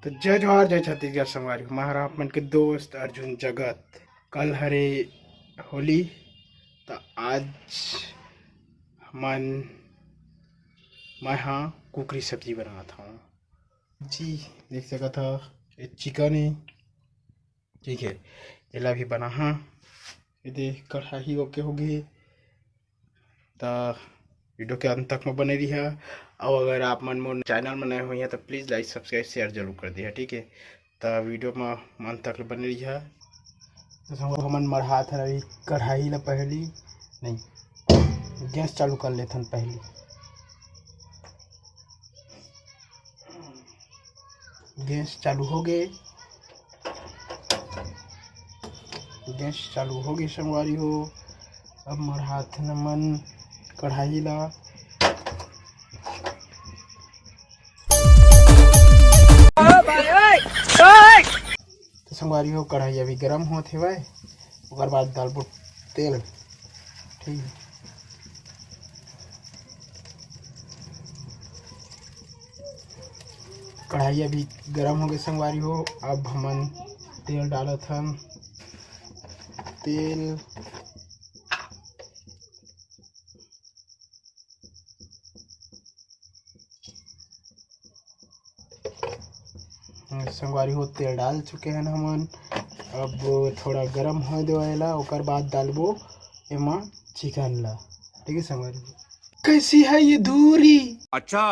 तो जय जोहार जय छत्तीसगढ़ संगवारी हमारा अपन के दोस्त अर्जुन जगत कल हरे होली। तो आज मन मैं हाँ कुकरी सब्जी बना था जी। देख सका था ये चिकन है, ठीक है। एला भी बना हाँ ये देख कढ़ाई ओके हो गई। तो वीडियो के अंत तक में बने रही है। और अगर आप मन मोर चैनल में नए हुए हैं तो प्लीज़ लाइक सब्सक्राइब शेयर जरूर कर दिया, ठीक है। तो वीडियो में अंत तक बने रही है। तो हमन मढ़ा था अभी कढ़ाई ला पहली नहीं गैस चालू कर लेथन पहली। गैस चालू हो गए, गैस चालू हो गई संगवारी हो। अब मढ़ा था मन कढ़ाई ला। तो संगवारी हो कढ़ाई अभी गर्म होते हुए ओकर बाद डालबो तेल, ठीक है। कढ़ाई अभी गर्म हो गई संगवारी हो। अब हमन तेल डालत हन। तेल संगवारी हो तेल डाल चुके हैं हमन। अब थोड़ा गर्म हो देला ओकर बाद डालबो एमा चिकन ला, ठीक है संगवारी हो। कैसी है ये दूरी, अच्छा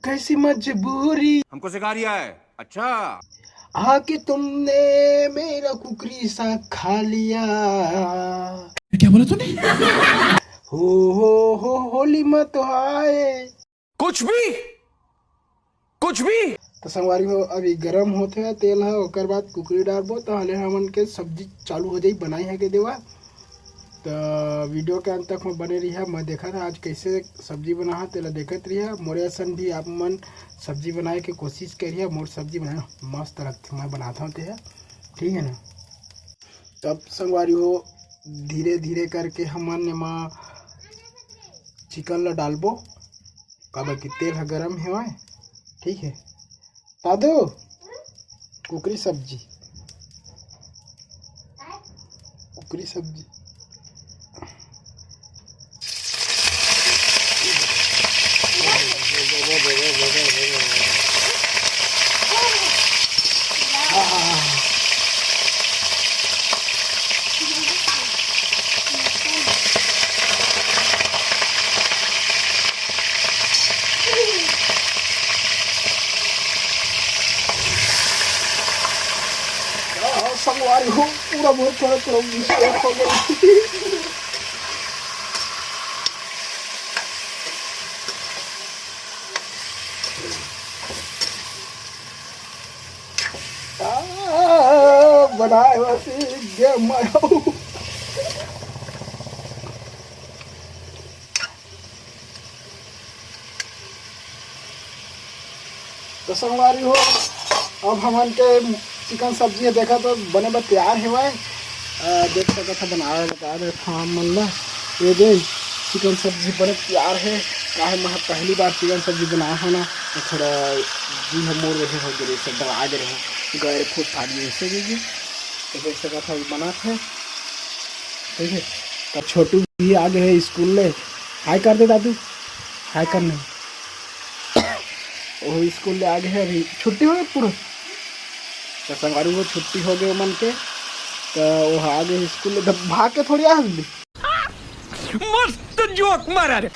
कैसी मजबूरी, हमको सिखा रिया है। अच्छा आके तुमने मेरा कुकरी सा खा लिया। क्या बोला तूने? हो होली मत आए कुछ भी कुछ भी। तो संगवारी हो अभी गरम होते है तेल है ओकर बाद कुकरी डालबो तो हले हमन के सब्जी चालू हो जाई बनाई है के देवा। तो वीडियो के अंत तक में बने रही है। मैं देखा था आज कैसे सब्जी बना तेला देखत रही है। मोरे असन भी आप मन सब्जी बनाए के कोशिश करिए। मोर सब्जी बनाए मस्त लगती मैं बनाता हूँ ते, ठीक है ना। तब संगवारी हो धीरे धीरे करके हमन एमा चिकन ला डालबो काबर की तेल है गरम है, ठीक है। दादू कुकरी सब्जी कुकरी सब्जी संगवारी हो पूरा बहुत थोड़ा मिस्टेक हो गई। बनाए वैसे गेम में तो संगवारी हो अब हमन के चिकन सब्जी देखा तो बने बा तैयार है भाई। देख सका था बनाए बता रहे था मन ला ये दे चिकन सब्जी बने तैयार है। काहे मैं पहली बार चिकन सब्जी बनाया है ना तो थोड़ा जी हम मोर रहे हो गए सब दवा दे रहे गैर फूट फाट गए ऐसे दीजिए। तो देख सका था बना था, ठीक है। तो छोटू भी आ गए है स्कूल में। हाय कर दे दादू, हाय करने वो स्कूल ले आ गए है। अभी छुट्टी हो गई पूरा। तो संगवारी वो छुट्टी हो गई मन के तो वो आ गए स्कूल में। भाग के थोड़ी आ गई मस्त जोक मारा रे।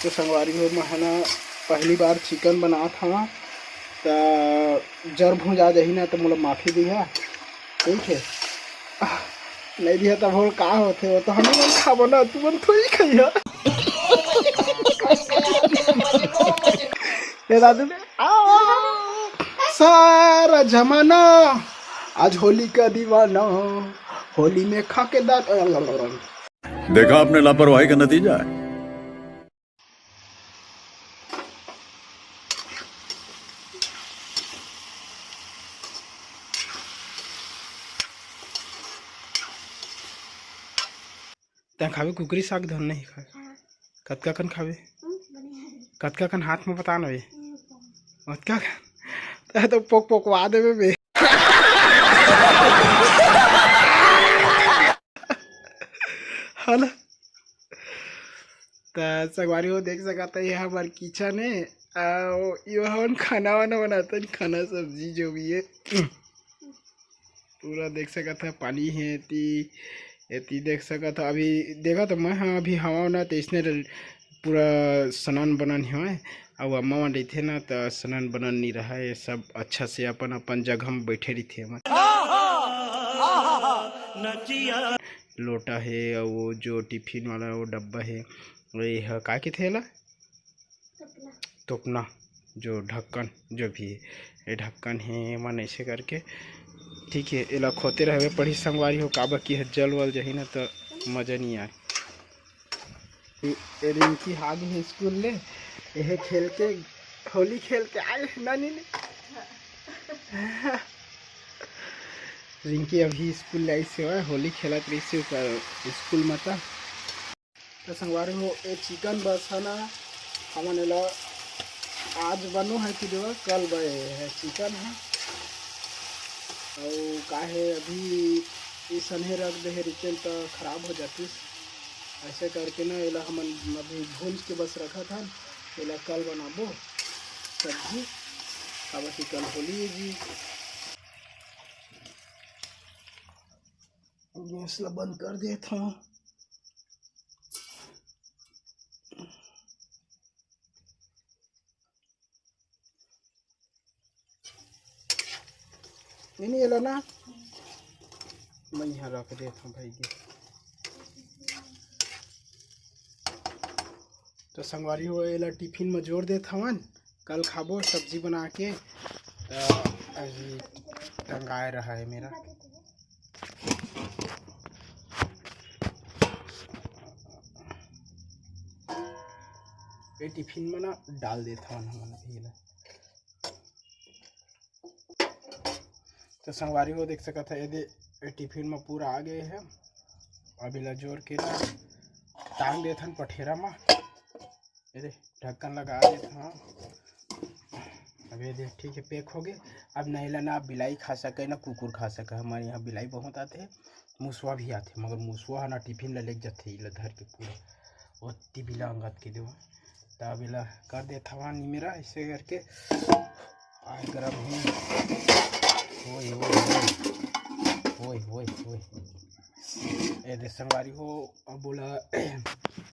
तो संगवारी हो महना पहली बार चिकन बना था तो जर भूजा दही ना तो मोला माफ़ी दी है, ठीक है। नहीं दिया तब हो का होते हो तो हमें मन खाबो ना तू मन थोड़ी खाइया। ये दादू ने सारा जमाना आज होली का दीवाना होली में खा के दांत। देखा आपने लापरवाही का नतीजा है। तैं खावे कुकरी साग धन नहीं खावे कतका कन खावे कतका कन हाथ में बता नवे कतका कन तो पोकवा देवे बे हला तो संगवारी हो देख सकता है हमारे किचन है यो हम खाना वाना बनाता है खाना सब्जी जो भी है पूरा देख सकता है पानी है ती देख सकता था अभी देखा तो मैं हाँ अभी हवा ना तो इसने पूरा स्नान बनन है और अम्मा वहाँ रहते ना तो स्नान बनन नहीं रहा है सब अच्छा से अपन अपन जगह में बैठे रहते हैं लोटा है और वो जो टिफिन वाला वो डब्बा है वही है का के थेला तोपना जो ढक्कन जो भी है ये ढक्कन है मन ऐसे करके ठीक है इला खोते रहे पढ़ी संगवारी हो काबा की है जल वल जही ना तो मज़ा नहीं आए रिंकी हाग है स्कूल ले यह खेल के होली खेल के आए नानी ने रिंकी अभी स्कूल आई से है होली खेला रही से स्कूल में तो संगवारी हो ये चिकन बस है ना हमने ला आज बनो है कि जो कल बे है चिकन है और का है अभी इस सन्हे रख दे रिचल तो ख़राब हो जाती ऐसे करके ना इला हम अभी भून के बस रखा था इला कल बनाबो सब्जी अब कल होली जी गैस ला बंद कर देता हूँ नहीं ये लो ना मैं यहाँ रख देता हूँ भाई जी तो संगवारी हो ये टिफिन में जोड़ देता हूँ कल खाबो सब्जी बना के अभी टंगाए रहा है मेरा ये टिफिन में ना डाल देता हूँ हम अभी तो संगवारी हो देख सकता है ये टिफिन में पूरा आ गए है अभी ला जोड़ के ना टांग देता हूँ पठेरा में ये ढक्कन लगा देता हूँ अभी देख ठीक है पैक हो गए अब नहीं ला ना बिलाई खा सके ना कुकुर खा सके हमारे यहाँ बिलाई बहुत आते हैं मूसवा भी आते मगर मूसवा ना टिफिन ला लेके जाते इला धर के पूरा ओती बिला अंगत के दो तो अभी ला कर देता हूँ नहीं मेरा ऐसे करके आए गर्म है ओए ओए ओए ओए ओए ए संगवारी हो अब बोला